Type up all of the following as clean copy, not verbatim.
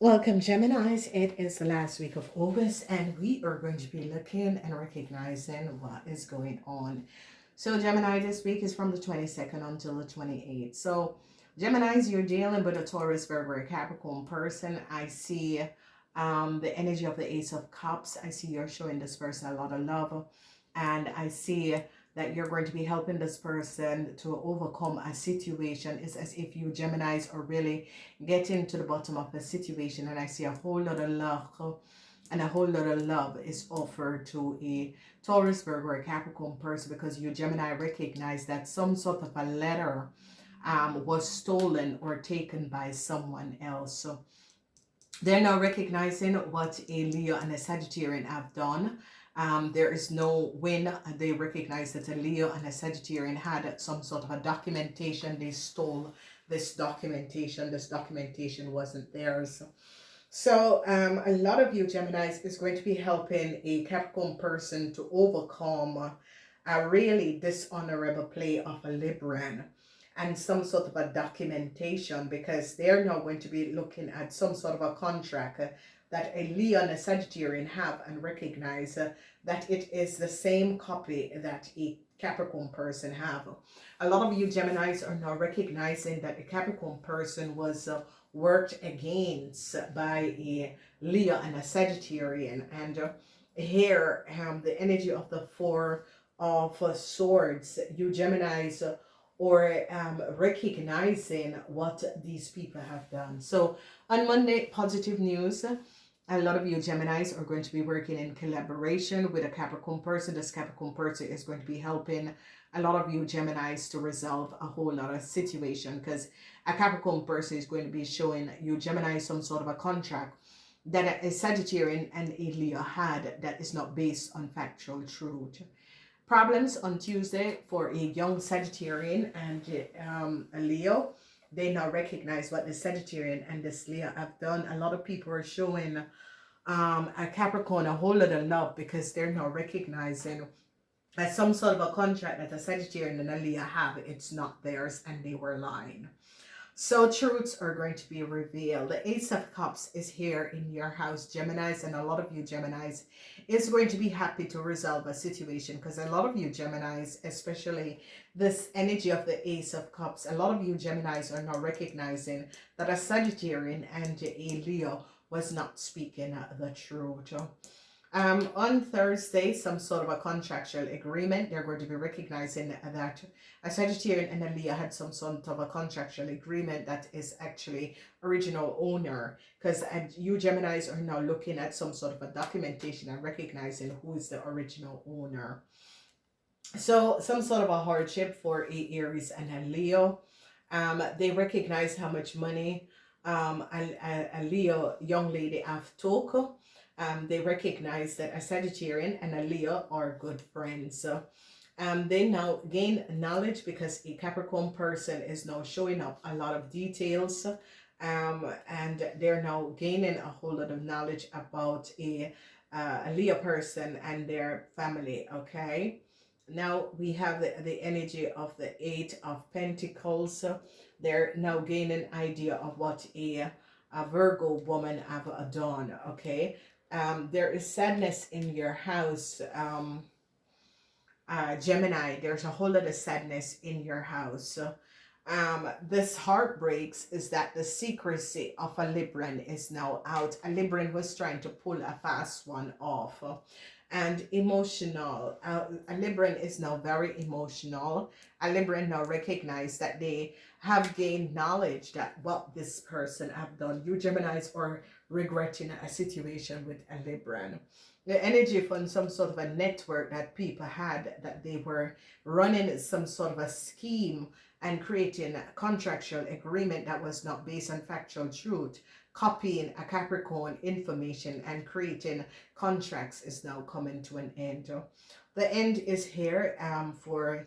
Welcome, Geminis. It is the last week of August, and we are going to be looking and recognizing what is going on. So, Gemini, this week is from the 22nd until the 28th. So, Geminis, you're dealing with a Taurus, Virgo, Capricorn person. I see the energy of the Ace of Cups. I see you're showing this person a lot of love, and I see that you're going to be helping this person to overcome a situation. It's as if you Geminis are really getting to the bottom of a situation, and I see a whole lot of love, and a whole lot of love is offered to a Taurus, Virgo, or Capricorn person, because you Gemini recognize that some sort of a letter was stolen or taken by someone else. So they're now recognizing what a Leo and a Sagittarian have done. There is no win. They recognize that a Leo and a Sagittarian had some sort of a documentation. They stole this documentation. This documentation wasn't theirs. So a lot of you Geminis is going to be helping a Capricorn person to overcome a really dishonorable play of a Libran and some sort of a documentation, because they're now going to be looking at some sort of a contract that a Leo and a Sagittarian have, and recognize that it is the same copy that a Capricorn person have. A lot of you Geminis are now recognizing that a Capricorn person was worked against by a Leo and a Sagittarian, and here the energy of the Four of Swords, you Geminis or recognizing what these people have done. So on Monday, positive news. A lot of you Geminis are going to be working in collaboration with a Capricorn person. This Capricorn person is going to be helping a lot of you Geminis to resolve a whole lot of situation, because a Capricorn person is going to be showing you Gemini some sort of a contract that a Sagittarian and a Leo had that is not based on factual truth. Problems on Tuesday for a young Sagittarian and a Leo. They now recognize what the Sagittarian and this Leo have done. A lot of people are showing a Capricorn a whole lot of love, because they're now recognizing that some sort of a contract that a Sagittarian and a Leo have, it's not theirs, and they were lying. So truths are going to be revealed. The Ace of Cups is here in your house, Geminis, and a lot of you Geminis is going to be happy to resolve a situation, because a lot of you Geminis, especially this energy of the Ace of Cups, a lot of you Geminis are now recognizing that a Sagittarian and a Leo was not speaking the truth. On Thursday, some sort of a contractual agreement. They're going to be recognizing that a Sagittarian and a Leo had some sort of a contractual agreement that is actually original owner, because you Geminis are now looking at some sort of a documentation and recognizing who is the original owner. So some sort of a hardship for a Aries and a Leo. They recognize how much money a Leo young lady have took. They recognize that a Sagittarian and a Leo are good friends. So they now gain knowledge, because a Capricorn person is now showing up a lot of details, and they're now gaining a whole lot of knowledge about a Leo person and their family. Okay, now we have the energy of the Eight of Pentacles. They're now gaining idea of what a Virgo woman have done. Okay, there is sadness in your house, Gemini. There's a whole lot of sadness in your house. This heartbreaks is that the secrecy of a Libran is now out. A Libran was trying to pull a fast one off. And emotional. A Libran is now very emotional. A Libran now recognize that they have gained knowledge that what this person have done. You Geminis are regretting a situation with a Libran. The energy from some sort of a network that people had, that they were running some sort of a scheme and creating a contractual agreement that was not based on factual truth, copying a Capricorn information and creating contracts, is now coming to an end. The end is here for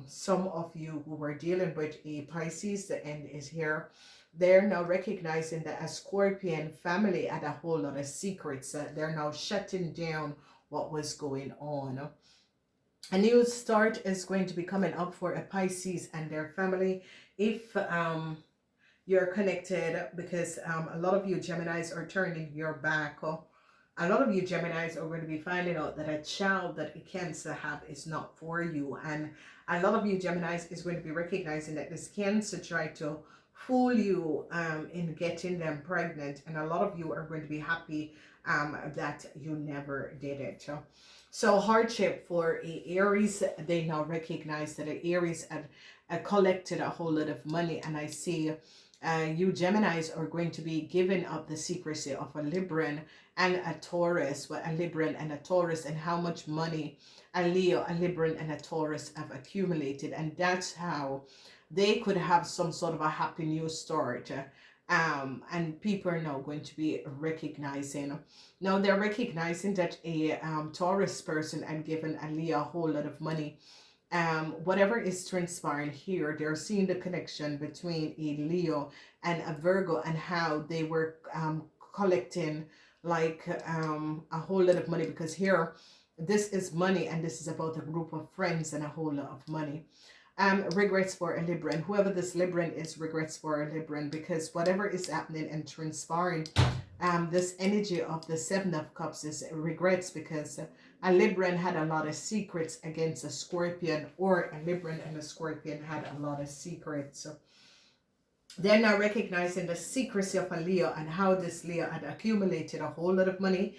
some of you who were dealing with a Pisces. The end is here. They're now recognizing that a Scorpion family had a whole lot of secrets. They're now shutting down what was going on. A new start is going to be coming up for a Pisces and their family. If You're connected because a lot of you Geminis are turning your back. A lot of you Geminis are going to be finding out that a child that a Cancer have is not for you. And a lot of you Geminis is going to be recognizing that this Cancer tried to fool you in getting them pregnant. And a lot of you are going to be happy that you never did it. So hardship for a Aries, they now recognize that a Aries had collected a whole lot of money. And I see you Geminis are going to be giving up the secrecy of a Libran and a Taurus, well, a Libran and a Taurus, and how much money a Leo, a Libran and a Taurus have accumulated. And that's how they could have some sort of a happy new start. And people are now going to be recognizing. Now they're recognizing that a Taurus person had given a Leo a whole lot of money. Whatever is transpiring here, they're seeing the connection between a Leo and a Virgo and how they were collecting like a whole lot of money, because here this is money and this is about a group of friends and a whole lot of money. Regrets for a Libran. Whoever this Libran is, regrets for a Libran, because whatever is happening and transpiring, this energy of the Seven of Cups is regrets, because a Libran had a lot of secrets against a Scorpion, or a Libran and a Scorpion had a lot of secrets. So they're now recognizing the secrecy of a Leo and how this Leo had accumulated a whole lot of money.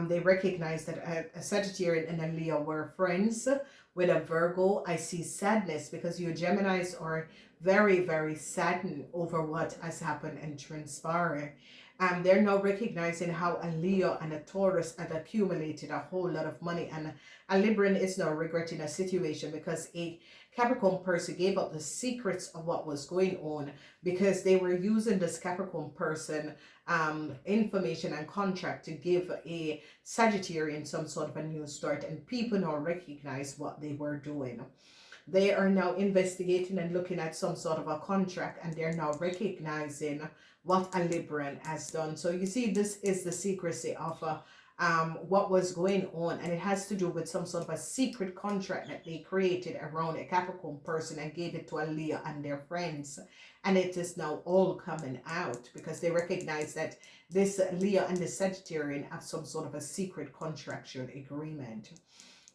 They recognize that a Sagittarian and a Leo were friends. With a Virgo, I see sadness, because you Geminis are very, very saddened over what has happened and transpired. They're now recognizing how a Leo and a Taurus had accumulated a whole lot of money, and a Libran is now regretting a situation because a Capricorn person gave up the secrets of what was going on, because they were using this Capricorn person information and contract to give a Sagittarian some sort of a new start, and people now recognize what they were doing. They are now investigating and looking at some sort of a contract, and they're now recognizing what a Libran has done. So you see, this is the secrecy of what was going on, and it has to do with some sort of a secret contract that they created around a Capricorn person and gave it to a Leo and their friends. And it is now all coming out because they recognize that this Leo and the Sagittarian have some sort of a secret contractual agreement.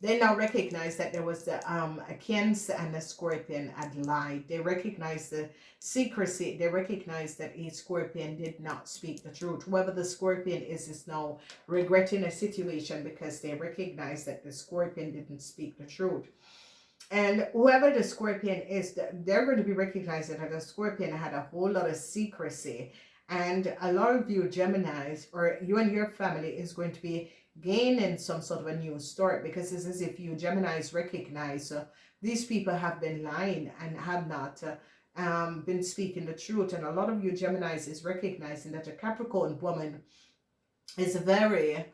They now recognize that there was the a Cancer and a Scorpion had lied. They recognize the secrecy. They recognize that a Scorpion did not speak the truth. Whoever the Scorpion is now regretting a situation because they recognize that the Scorpion didn't speak the truth. And whoever the Scorpion is, they're going to be recognizing that the Scorpion had a whole lot of secrecy. And a lot of you Geminis, or you and your family, is going to be gaining some sort of a new start, because it's as if you Geminis recognize these people have been lying and have not been speaking the truth. And a lot of you Geminis is recognizing that a Capricorn woman is very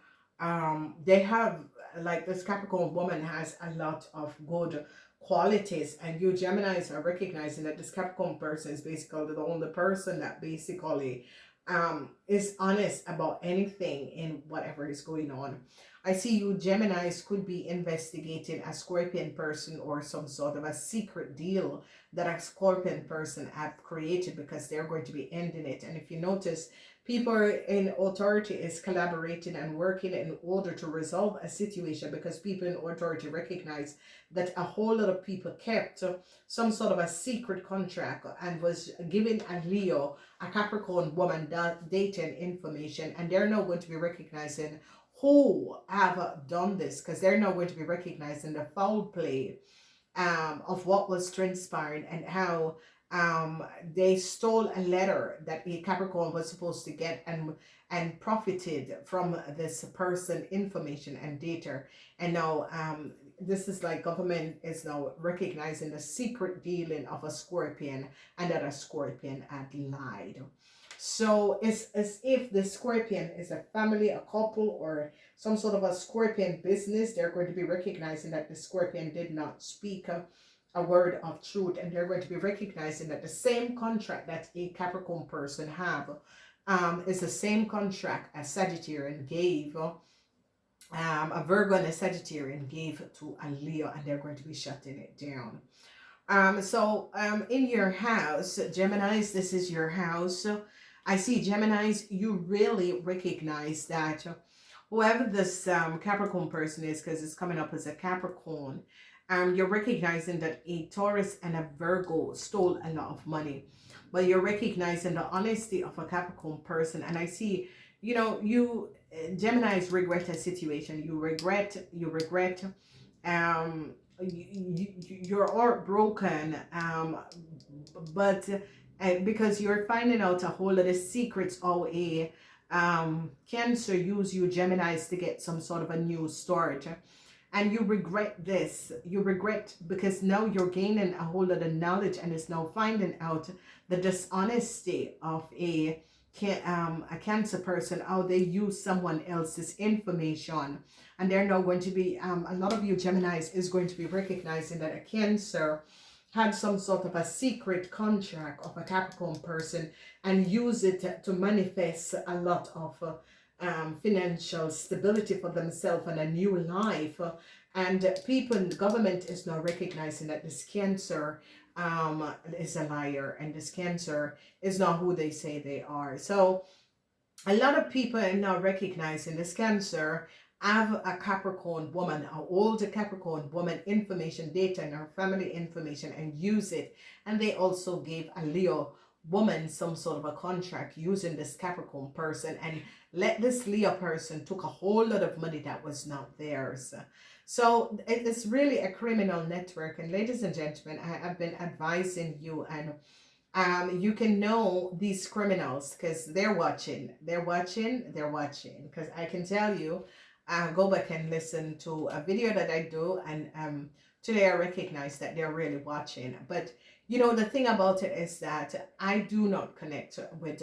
they have, like, this Capricorn woman has a lot of good qualities, and you Geminis are recognizing that this Capricorn person is basically the only person that basically is honest about anything in whatever is going on. I see you Geminis could be investigating a Scorpion person or some sort of a secret deal that a Scorpion person have created, because they're going to be ending it. And if you notice, people in authority is collaborating and working in order to resolve a situation, because people in authority recognize that a whole lot of people kept some sort of a secret contract and was giving a Leo, a Capricorn woman, dating information, and they're now going to be recognizing who have done this, because they're now going to be recognizing the foul play of what was transpiring, and how they stole a letter that a Capricorn was supposed to get and profited from this person information and data. And now this is like government is now recognizing the secret dealing of a Scorpion, and that a Scorpion had lied. So it's as if the Scorpion is a family, a couple, or some sort of a Scorpion business. They're going to be recognizing that the Scorpion did not speak a word of truth, and they're going to be recognizing that the same contract that a Capricorn person have is the same contract a Sagittarian gave, a Virgo and a Sagittarian gave to a Leo, and they're going to be shutting it down. In your house, Geminis, this is your house. I see Geminis, you really recognize that whoever this Capricorn person is, because it's coming up as a Capricorn, you're recognizing that a Taurus and a Virgo stole a lot of money. But you're recognizing the honesty of a Capricorn person. And I see, Geminis regret a situation. You regret, you're heartbroken, but because you're finding out a whole lot of secrets how a Cancer use you Geminis to get some sort of a new start, and you regret this. You regret because now you're gaining a whole lot of knowledge, and it's now finding out the dishonesty of a Cancer person, how they use someone else's information. And they're now going to be a lot of you Geminis is going to be recognizing that a Cancer had some sort of a secret contract of a Capricorn person and use it to manifest a lot of financial stability for themselves and a new life. And people, the government is now recognizing that this Cancer is a liar, and this Cancer is not who they say they are. So a lot of people are now recognizing this Cancer have a Capricorn woman, an older Capricorn woman information, data, and her family information, and use it. And they also gave a Leo woman some sort of a contract using this Capricorn person, and let this Leo person took a whole lot of money that was not theirs. So it's really a criminal network. And ladies and gentlemen, I have been advising you, and you can know these criminals because they're watching. Because I can tell you, go back and listen to a video that I do, and today I recognize that they're really watching. But the thing about it is that I do not connect with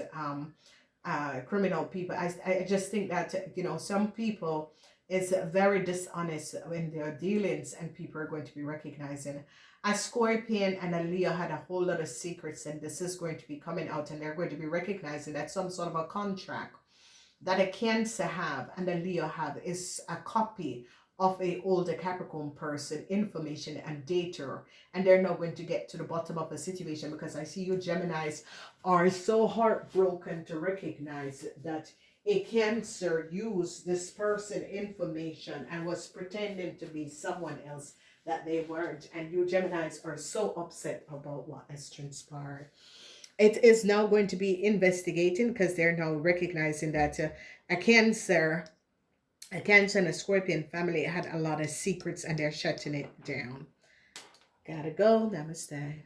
criminal people. I just think that some people is very dishonest in their dealings, and people are going to be recognizing a Scorpion and a Leo had a whole lot of secrets, and this is going to be coming out, and they're going to be recognizing that some sort of a contract that a Cancer have and a Leo have is a copy of a older Capricorn person information and data, and they're not going to get to the bottom of the situation, because I see you Geminis are so heartbroken to recognize that a Cancer used this person information and was pretending to be someone else that they weren't, and you Geminis are so upset about what has transpired. It is now going to be investigating, because they're now recognizing that a Cancer a Cancer and a Scorpion family had a lot of secrets, and they're shutting it down. Gotta go. Namaste.